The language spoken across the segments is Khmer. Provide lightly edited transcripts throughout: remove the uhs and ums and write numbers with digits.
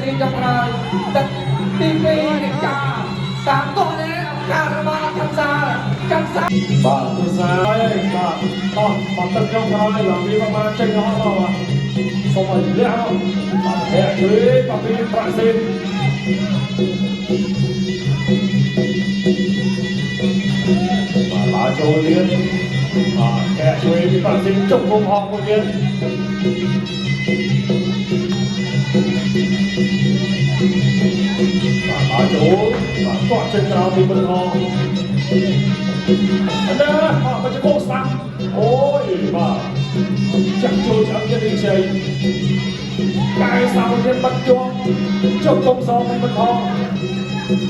ទីចុងក្រោយទឹកទី2ចាតាមតោះនេះការរបស់កម្មសាបាទទូសាហើយបាទអស់មកទឹកចុងក្រោយឡើងវាមកចេញរហូតដល់សូមឲ្យលះបាទហែកជួយបាទពីប្រាក់សេនបាទឡាចូលលៀនបាទហែកជួយពីប្រាក់សេនចុងគុំហងមួយទៀតបាទឡាចូលបាទគាត់ចេញក្រៅពីបឹងហងអត់ទេមកជុំស្ដាប់អូយបាទចាក់ចូលឆ្អឹងទៀតនេះជ័យកាយសាមញ្ញបាត់ជាប់ចុះគុំសងមិនបន្ត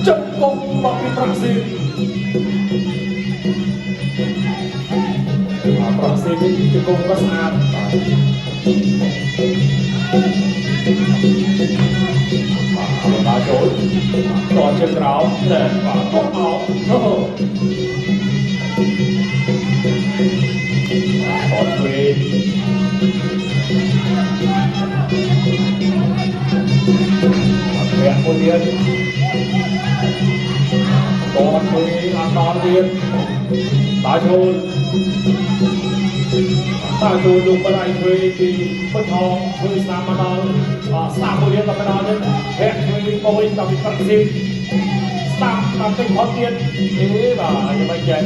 ចុះគុំមកពីប្រាក់ស៊ីប្រាក់ស៊ីនេះជុំគុំក៏ស្អាតបាទដល់ចូលតជើងក្រោមតែបាទកុំអោអូអត់ទេអ្នកមួយទៀតតោះជួយអត់ដល់ទៀតដល់ចូលលោកបដៃជួយពីពុទ្ធថងជួយស្នាមមកដល់ស្នាមមួយទៀតក៏ដល់ទៀតអ្នកជួយបួយដល់ពីប្រាក់ស៊ីស្នាមដល់ពេញផុតទៀតអេបាទយ៉ាងម៉េចចេះ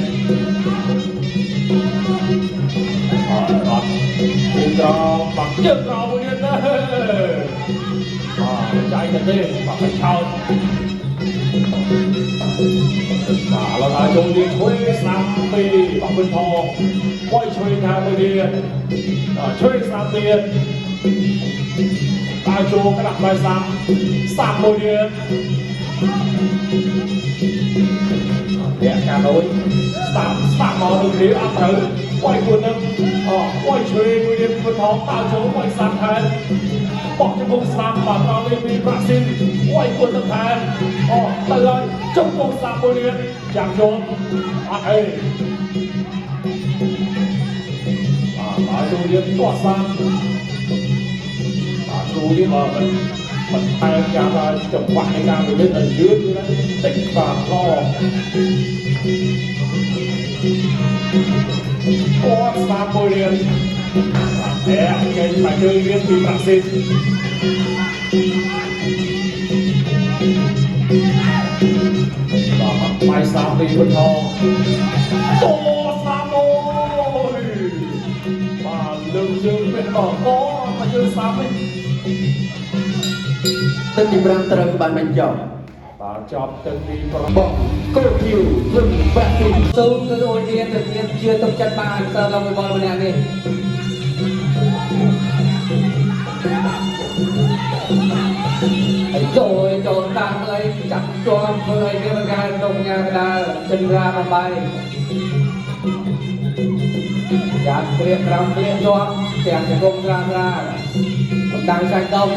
អត់ជើងក្រោមបាក់ជើងក្រោមមួយទៀតណាចៃទៅទេបាក់កញ្ឆោតបាទឥឡូវដល់ចូលទៀតជួយស្នាមពីបាក់វិនថងបួយជួយថាមួយទៀតជួយស្នាមទៀតដល់ចូលក្រាក់បាយសាំមួយទៀតអ្នកកាដូចស្ដាប់មកដូចគ្នាអត់ត្រូវបួយខ្លួននឹងបួយជួយមួយទៀតវិនថងដល់ចូលបួយសាំថែមបោះជង្គង់ស្ដាប់បាទដល់លេងពីប្រាក់ស៊ីបួយខ្លួននឹងថែមទៅហើយជង្គង់ស្ដាប់មួយទៀតចាំចូលអត់អីបាទចូលទៀតទាស់សាំបាទគ្រូនេះមកមិនថែមការចង្វាក់នៃការវិនិច្ឆ័យឲ្យយឺតទៅតិចបាទល្អគាត់ស្ដាប់មួយទៀតតែគេមកជួយរៀនពីប្រាក់ស៊ីបាទបាយសាំពីវិនថងតោសាំអូយបាទលើកជើងពេលបកមកជើងសាំវិញទឹកទី5ត្រូវបានបញ្ចប់បាទចប់ទឹកទី5បងគោភីវព្រឹកប្រាក់ទីសូមទៅអូននាងទៅមានជាទុកចិត្តបានសើឡើងមួយបងម្នាក់នេះចូលតាមអីចាក់ជាប់ធ្វើអីគេមិនកើតក្នុងញ៉ាកដាលចិនរាបំបីយ៉ាគ្រៀកក្រោមគ្រៀកជាប់ទាំងជង្គង់ស្រាបណ្ដាញសាច់ដុំ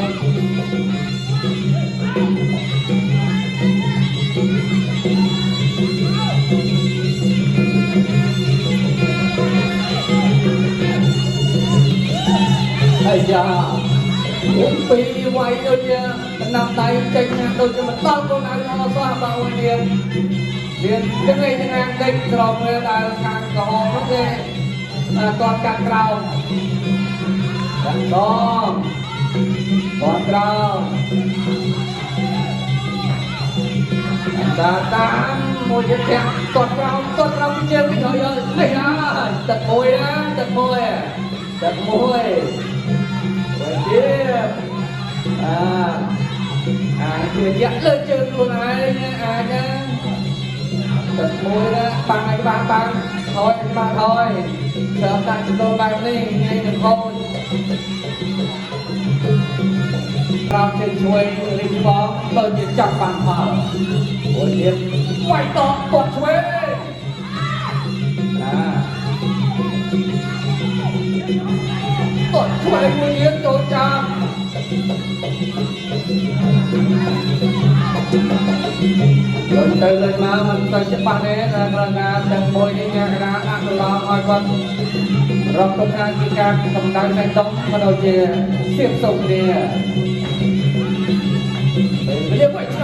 អាយ៉ាពីវាយដូចជាណាំដៃចេញដូចជាមិនដល់ខ្លួនឯងអត់សោះបងអូននាងមានទាំងឯងទាំងដេកក្រោមលើដែលខាងក្រហមនោះគេគាត់កាត់ក្រោមដាក់ដងគាត់ក្រោមតាមមួយទៀតគាត់ក្រោមពីជើងពីក្រោយនេះហើយទឹកមួយណាទឹកមួយទៀតជាយ៉ាក់លើជើងខ្លួនឯងអាចទឹកមួយណាបាំងឲ្យបាំងថយដើមដាក់ចំនួនបែបនេះថ្ងៃនឹងខូចក្រោមជើងជួយរីកបងដូចជាចាប់បានផលមួយទៀតវាយតគាត់ឆ្វេងគាត់ឆ្វេងមួយទៀតចូលចាប់លើទៅលើមកមិនទៅច្បាស់ទេតែក្រណាទាំងមួយនេះញ៉ាំកណាដាក់ប្រឡងឲ្យគាត់រកទៅខាងពីការកម្ដៅផ្នែកដុំក៏ដូចជាសៀបសុំគ្នា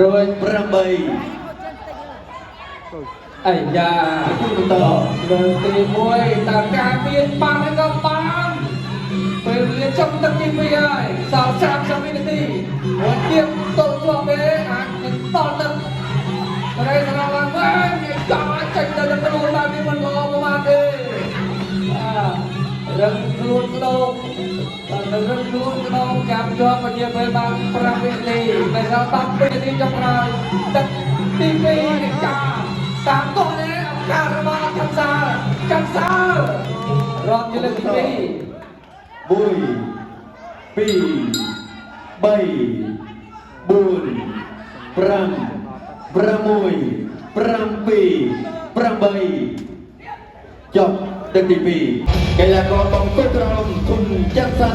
រួច អាយ៉ាលើកទី1តើការមានបានឬក៏បានពេលវេលាចុងទឹកទី2ហើយសល់30វិនាទីមួយទៀតតូចជាប់ទេអាចនឹងតល់ទឹកតែស្រាប់ឡើងវិញចង់អាចចេញទៅដល់ខ្លួនបានវាមិនល្អប្រហែលទេរឹងខ្លួនក្តោបតែរឹងខ្លួនក្តោបចាប់ជាប់ជាពេលបាន5វិនាទីតែដល់10វិនាទីចុងក្រោយទឹកទី2នេះចាតាមតោះនេះការរបស់កាន់សាលរត់ជាលើកទីចប់ទឹកទី2កីឡាករបង្គោលក្រមគុណចាត់សា